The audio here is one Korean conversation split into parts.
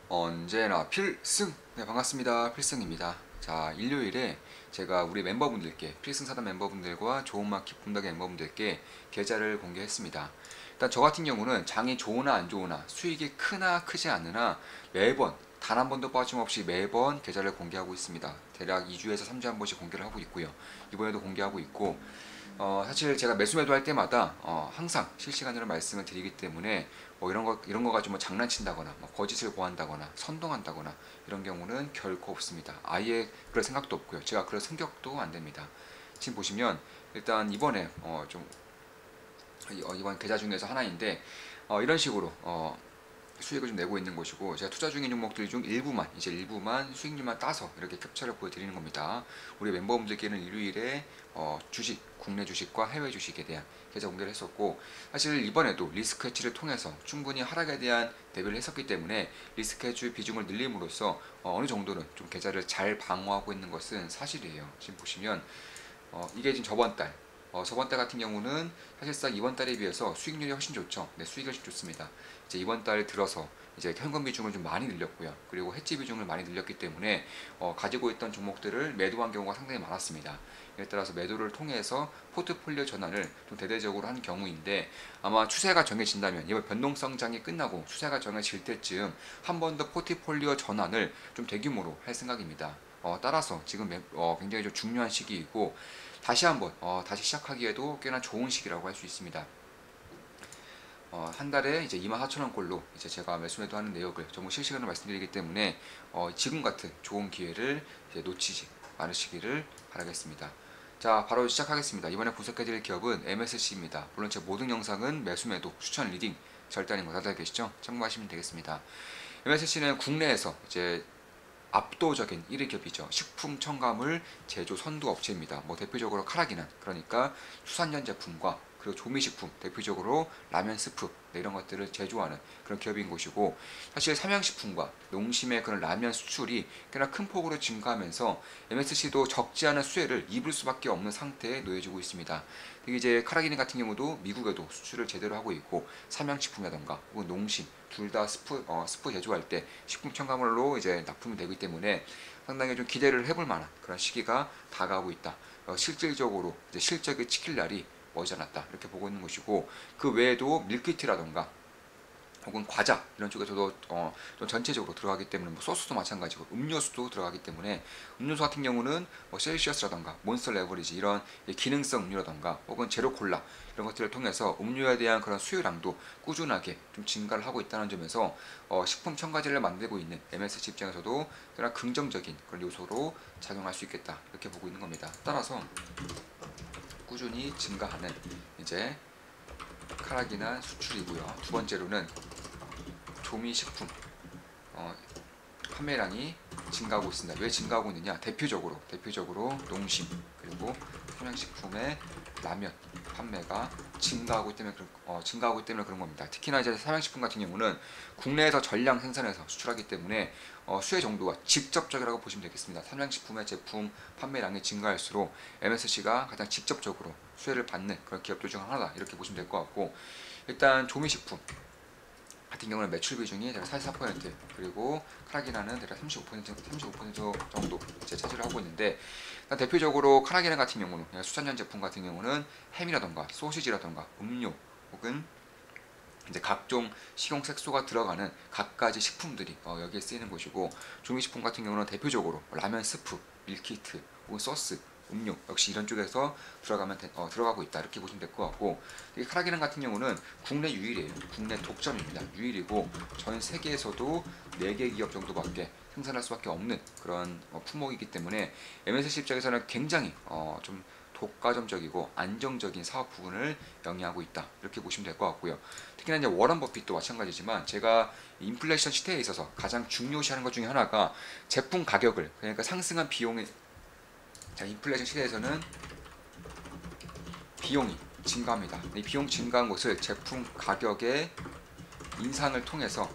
언제나 필승! 네, 반갑습니다. 필승입니다. 자, 일요일에 제가 우리 멤버분들께, 필승 사단 멤버분들과 좋은맛 기품덕의 멤버분들께 계좌를 공개했습니다. 일단 저 같은 경우는 장이 좋으나 안 좋으나 수익이 크나 크지 않으나 매번 단 한 번도 빠짐없이 매번 계좌를 공개하고 있습니다. 대략 2주에서 3주에 한 번씩 공개를 하고 있고요. 이번에도 공개하고 있고, 사실 제가 매수매도 할 때마다 항상 실시간으로 말씀을 드리기 때문에 뭐 이런 거 가지고 뭐 장난친다거나 뭐 거짓을 고한다거나 선동한다거나 이런 경우는 결코 없습니다. 아예 그럴 생각도 없고요. 제가 그럴 성격도 안 됩니다. 지금 보시면 일단 이번에 이번 계좌 중에서 하나인데 이런 식으로 수익을 좀 내고 있는 것이고, 제가 투자 중인 종목들 중 일부만 수익률만 따서 이렇게 캡처를 보여드리는 겁니다. 우리 멤버분들께는 일요일에 주식, 국내 주식과 해외 주식에 대한 계좌 공개를 했었고, 사실 이번에도 리스크 해치를 통해서 충분히 하락에 대한 대비를 했었기 때문에 리스크 해치 비중을 늘림으로써 어느 정도는 좀 계좌를 잘 방어하고 있는 것은 사실이에요. 지금 보시면 이게 지금 저번 달 같은 경우는 사실상 이번 달에 비해서 수익률이 훨씬 좋죠. 네, 수익이 훨씬 좋습니다. 이제 이번 달 들어서 이제 현금 비중을 좀 많이 늘렸고요. 그리고 해지 비중을 많이 늘렸기 때문에 가지고 있던 종목들을 매도한 경우가 상당히 많았습니다. 이에 따라서 매도를 통해서 포트폴리오 전환을 좀 대대적으로 한 경우인데, 아마 추세가 정해진다면 이번 변동성장이 끝나고 추세가 정해질 때쯤 한 번 더 포트폴리오 전환을 좀 대규모로 할 생각입니다. 따라서 지금 굉장히 좀 중요한 시기이고, 다시 한번 다시 시작하기에도 꽤나 좋은 시기라고 할 수 있습니다. 한 달에 이제 24,000원꼴로 이제 제가 매수매도 하는 내역을 전부 실시간으로 말씀드리기 때문에 지금 같은 좋은 기회를 이제 놓치지 않으시기를 바라겠습니다. 자, 바로 시작하겠습니다. 이번에 분석해드릴 기업은 MSC입니다. 물론 제 모든 영상은 매수매도, 추천, 리딩 절대 아닌 거 다들 알고 계시죠? 참고하시면 되겠습니다. MSC는 국내에서 이제 압도적인 1위 기업이죠. 식품 첨가물 제조 선두 업체입니다. 뭐 대표적으로 카라기난, 그러니까 수산전 제품과 그리고 조미식품, 대표적으로 라면 스프, 네, 이런 것들을 제조하는 그런 기업인 곳이고, 사실 삼양식품과 농심의 그런 라면 수출이 꽤나 큰 폭으로 증가하면서 MSC도 적지 않은 수혜를 입을 수밖에 없는 상태에 놓여지고 있습니다. 특히 이제 카라기닌 같은 경우도 미국에도 수출을 제대로 하고 있고, 삼양식품이라던가 혹은 농심 둘 다 스프 제조할 때 식품 첨가물로 이제 납품이 되기 때문에 상당히 좀 기대를 해볼 만한 그런 시기가 다가오고 있다. 실질적으로 이제 실적이 찍힐 날이 머지않았다, 이렇게 보고 있는 것이고, 그 외에도 밀키트라던가 혹은 과자 이런 쪽에서도 좀 전체적으로 들어가기 때문에, 뭐 소스도 마찬가지고 음료수도 들어가기 때문에, 음료수 같은 경우는 뭐 셀시어스라던가 몬스터 레버리지 이런 기능성 음료라던가 혹은 제로 콜라 이런 것들을 통해서 음료에 대한 그런 수요량도 꾸준하게 좀 증가를 하고 있다는 점에서 식품 첨가제를 만들고 있는 MSC 입장에서도 꽤나 긍정적인 그런 요소로 작용할 수 있겠다, 이렇게 보고 있는 겁니다. 따라서 꾸준히 증가하는 이제 카라기나 수출이고요. 두 번째로는 조미식품 판매량이 증가하고 있습니다. 왜 증가하고 있느냐? 대표적으로 농심 그리고 삼양식품의 라면 판매가 증가하고 있기 때문에 그런 겁니다. 특히나 이제 삼양식품 같은 경우는 국내에서 전량 생산해서 수출하기 때문에 수혜 정도가 직접적이라고 보시면 되겠습니다. 삼양식품의 제품 판매량이 증가할수록 MSC가 가장 직접적으로 수혜를 받는 그런 기업들 중 하나다, 이렇게 보시면 될 것 같고, 일단 조미식품 같은 경우는 매출 비중이 대략 44%, 그리고 카라기나는 대략 35% 정도 이제 차지를 하고 있는데, 대표적으로 카라기나 같은 경우는 수산전 제품 같은 경우는 햄이라던가 소시지라던가 음료 혹은 이제 각종 식용색소가 들어가는 갖가지 식품들이 여기에 쓰이는 것이고, 조미식품 같은 경우는 대표적으로 라면 스프, 밀키트 혹은 소스, 음료 역시 이런 쪽에서 들어가고 있다, 이렇게 보시면 될 것 같고, 카라기난 같은 경우는 국내 유일이에요. 국내 독점입니다. 유일이고 전 세계에서도 4개 기업 정도밖에 생산할 수밖에 없는 그런 품목이기 때문에 MSC 입장에서는 굉장히 좀 독과점적이고 안정적인 사업 부분을 영위하고 있다, 이렇게 보시면 될 것 같고요. 특히나 이제 워런 버핏도 마찬가지지만, 제가 인플레이션 시대에 있어서 가장 중요시하는 것 중에 하나가 제품 가격을, 그러니까 상승한 비용이, 자, 인플레이션 시대에서는 비용이 증가합니다. 이 비용 증가한 것을 제품 가격의 인상을 통해서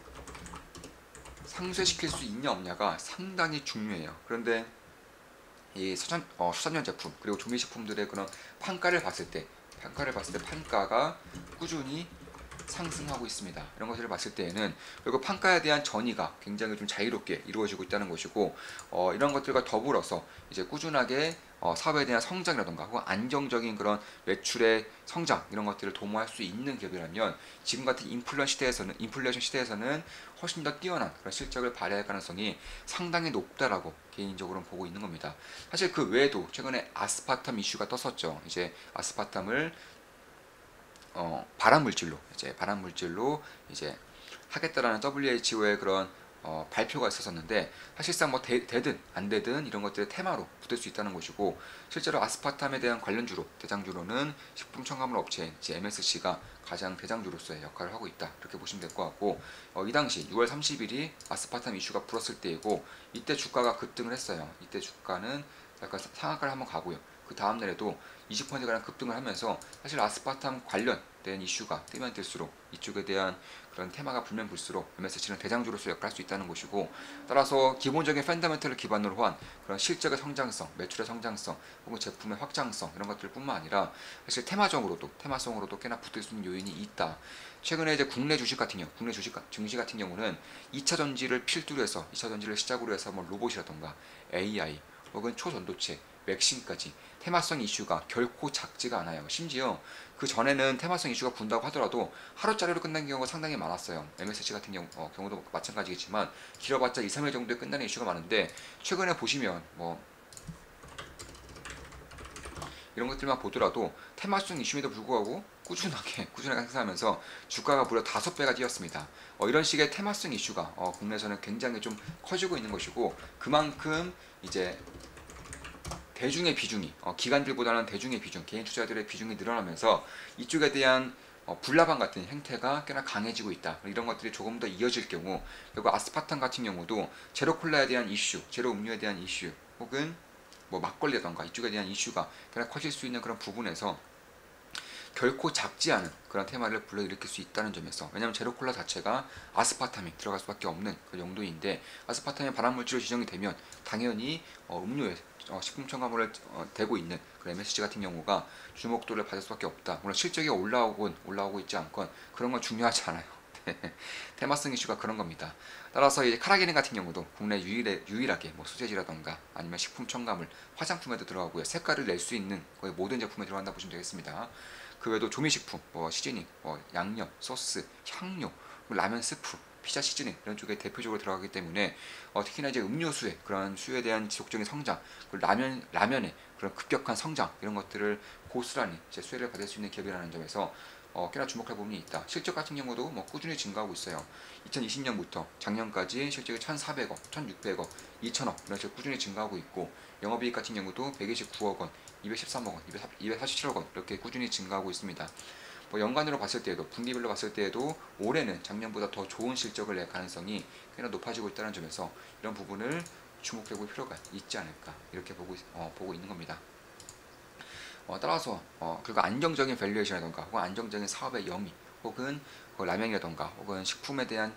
상쇄시킬 수 있냐 없냐가 상당히 중요해요. 그런데 이 수산전 제품 그리고 조미식품들의 그런 판가를 봤을 때 판가가 꾸준히 상승하고 있습니다. 이런 것들을 봤을 때에는 결국 판가에 대한 전이가 굉장히 좀 자유롭게 이루어지고 있다는 것이고, 이런 것들과 더불어서 이제 꾸준하게 사업에 대한 성장이라던가 혹은 안정적인 그런 매출의 성장 이런 것들을 도모할 수 있는 기업이라면 지금 같은 인플레이션 시대에서는 훨씬 더 뛰어난 그런 실적을 발휘할 가능성이 상당히 높다라고 개인적으로는 보고 있는 겁니다. 사실 그 외에도 최근에 아스파탐 이슈가 떴었죠. 이제 아스파탐을 발암물질로 이제 하겠다라는 WHO의 그런 발표가 있었었는데, 사실상 뭐 되든 안 되든 이런 것들의 테마로 붙을 수 있다는 것이고, 실제로 아스파탐에 대한 관련주로 대장주로는 식품 첨가물 업체인 MSC가 가장 대장주로서의 역할을 하고 있다, 이렇게 보시면 될 것 같고, 이 당시 6월 30일이 아스파탐 이슈가 불었을 때이고, 이때 주가가 급등을 했어요. 이때 주가는 약간 상한가를 한번 가고요. 그 다음날에도 20%가량 급등을 하면서 사실 아스파탐 관련된 이슈가 뜨면 뜰수록 이쪽에 대한 그런 테마가 불면 불수록 MSC는 대장주로서 역할할 수 있다는 것이고, 따라서 기본적인 펀더멘털을 기반으로 한 그런 실적의 성장성, 매출의 성장성, 혹은 제품의 확장성 이런 것들뿐만 아니라 사실 테마성으로도 꽤나 붙을 수 있는 요인이 있다. 최근에 이제 국내 증시 같은 경우는 2차 전지를 필두로 해서 2차 전지를 시작으로 해서 뭐 로봇이라던가 AI 혹은 초전도체, 맥신까지 테마성 이슈가 결코 작지가 않아요. 심지어 그 전에는 테마성 이슈가 분다고 하더라도 하루짜리로 끝난 경우가 상당히 많았어요. MSC 같은 경우도 마찬가지겠지만 길어봤자 2, 3일 정도에 끝나는 이슈가 많은데, 최근에 보시면 뭐 이런 것들만 보더라도 테마성 이슈에도 불구하고 꾸준하게 상승하면서 주가가 무려 5배가 뛰었습니다. 이런 식의 테마성 이슈가 국내에서는 굉장히 좀 커지고 있는 것이고, 그만큼 이제 대중의 비중이 기관들보다는 대중의 비중, 개인 투자들의 비중이 늘어나면서 이쪽에 대한 불나방 같은 행태가 꽤나 강해지고 있다. 이런 것들이 조금 더 이어질 경우, 그리고 아스파탐 같은 경우도 제로 콜라에 대한 이슈, 제로 음료에 대한 이슈, 혹은 뭐 막걸리라던가 이쪽에 대한 이슈가 꽤나 커질 수 있는 그런 부분에서 결코 작지 않은 그런 테마를 불러일으킬 수 있다는 점에서, 왜냐하면 제로콜라 자체가 아스파탐이 들어갈 수밖에 없는 그 용도인데, 아스파탐이 발암물질로 지정이 되면 당연히 음료에 식품 첨가물을 대고 있는 그 MSG 같은 경우가 주목도를 받을 수밖에 없다. 물론 실적이 올라오고 있지 않건 그런 건 중요하지 않아요. 테마성 이슈가 그런 겁니다. 따라서 이제 카라기닌 같은 경우도 국내 유일하게 뭐 소재지라던가 아니면 식품 첨가물, 화장품에도 들어가고요. 색깔을 낼 수 있는 거의 모든 제품에 들어간다 보시면 되겠습니다. 그 외에도 조미식품, 뭐 시즈닝, 양념, 소스, 향료, 라면 스프, 피자 시즈닝 이런 쪽에 대표적으로 들어가기 때문에 특히나 이제 음료수의 그런 수요에 대한 지속적인 성장, 그리고 라면의 그런 급격한 성장 이런 것들을 고스란히 이제 수혜를 받을 수 있는 기업이라는 점에서 꽤나 주목할 부분이 있다. 실적 같은 경우도 뭐 꾸준히 증가하고 있어요. 2020년부터 작년까지 실적이 1,400억, 1,600억, 2,000억 이런 식으로 꾸준히 증가하고 있고, 영업이익 같은 경우도 129억 원, 213억 원, 247억 원 이렇게 꾸준히 증가하고 있습니다. 뭐 연간으로 봤을 때에도, 분기별로 봤을 때에도 올해는 작년보다 더 좋은 실적을 낼 가능성이 꽤나 높아지고 있다는 점에서 이런 부분을 주목해볼 필요가 있지 않을까, 이렇게 보고 있는 겁니다. 따라서 그리고 안정적인 밸류에이션이라던가 혹은 안정적인 사업의 영위, 혹은 라면이라던가 혹은 식품에 대한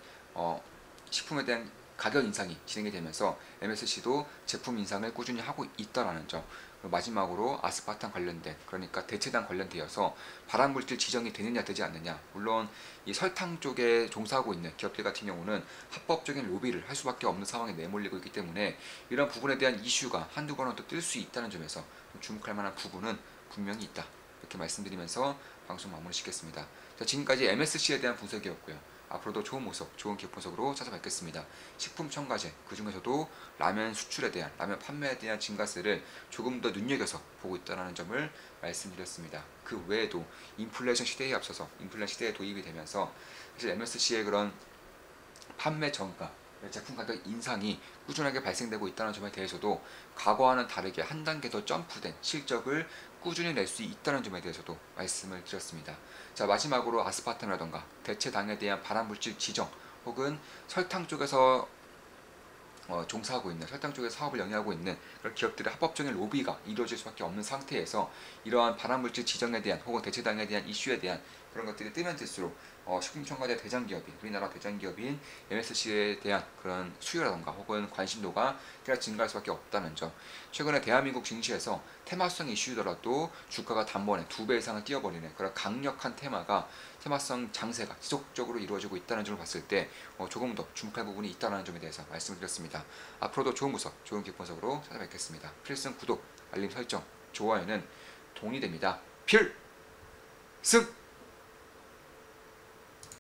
가격 인상이 진행이 되면서 MSC도 제품 인상을 꾸준히 하고 있다라는 점. 마지막으로 아스파탐 관련된, 그러니까 대체당 관련되어서 발암물질 지정이 되느냐 되지 않느냐, 물론 이 설탕 쪽에 종사하고 있는 기업들 같은 경우는 합법적인 로비를 할 수밖에 없는 상황에 내몰리고 있기 때문에 이런 부분에 대한 이슈가 한두 번은 또 뜰 수 있다는 점에서 주목할 만한 부분은 분명히 있다, 이렇게 말씀드리면서 방송 마무리 짓겠습니다. 자, 지금까지 MSC에 대한 분석이었고요. 앞으로도 좋은 모습, 좋은 기업 분석으로 찾아뵙겠습니다. 식품 첨가제, 그 중에서도 라면 수출에 대한, 라면 판매에 대한 증가세를 조금 더 눈여겨서 보고 있다는 점을 말씀드렸습니다. 그 외에도 인플레이션 시대에 앞서서 인플레이션 시대에 도입이 되면서 사실 MSC의 그런 판매 전가, 제품 가격 인상이 꾸준하게 발생되고 있다는 점에 대해서도 과거와는 다르게 한 단계 더 점프된 실적을 꾸준히 낼 수 있다는 점에 대해서도 말씀을 드렸습니다. 자, 마지막으로 아스파탐이라던가 대체당에 대한 발암물질 지정, 혹은 설탕 쪽에서 종사하고 있는, 설탕 쪽에 사업을 영위하고 있는 그런 기업들의 합법적인 로비가 이루어질 수밖에 없는 상태에서 이러한 발암물질 지정에 대한 혹은 대체당에 대한 이슈에 대한 그런 것들이 뜨면 될수록 식품첨가제 대장기업인, 우리나라 대장기업인 MSC에 대한 그런 수요라던가 혹은 관심도가 꽤나 증가할 수밖에 없다는 점. 최근에 대한민국 증시에서 테마성 이슈더라도 주가가 단번에 2배 이상을 뛰어버리는 그런 강력한 테마가 테마성 장세가 지속적으로 이루어지고 있다는 점을 봤을 때 조금 더 주목할 부분이 있다는 점에 대해서 말씀을 드렸습니다. 앞으로도 좋은 분석, 좋은 기분석으로 찾아뵙겠습니다. 필승 구독, 알림 설정, 좋아요는 돈이 됩니다. 필승!